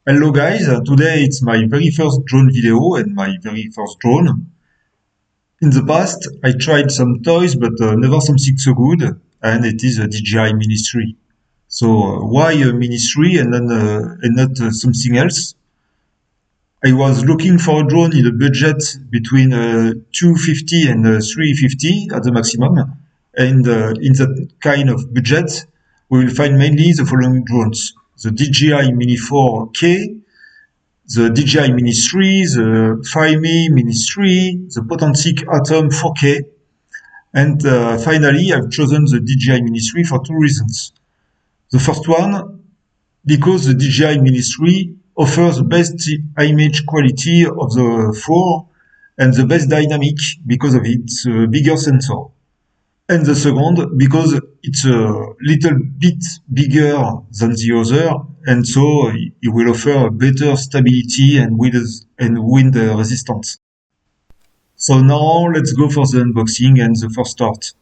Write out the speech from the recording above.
Hello guys, today it's my very first drone video and my very first drone. In the past, I tried some toys but never something so good, and it is a DJI Mini 3. So why a Mini 3 and not something else? I was looking for a drone in a budget between 250 and 350 at the maximum, and in that kind of budget, we will find mainly the following drones: the DJI Mini 4K, the DJI Mini 3, the Fimi Mini 3, the Potensic Atom 4K, and finally I've chosen the DJI Mini 3 for two reasons. The first one, because the DJI Mini 3 offers the best image quality of the four and the best dynamic because of its bigger sensor. And the second, because it's a little bit bigger than the other, and so it will offer better stability and wind resistance. So now let's go for the unboxing and the first start.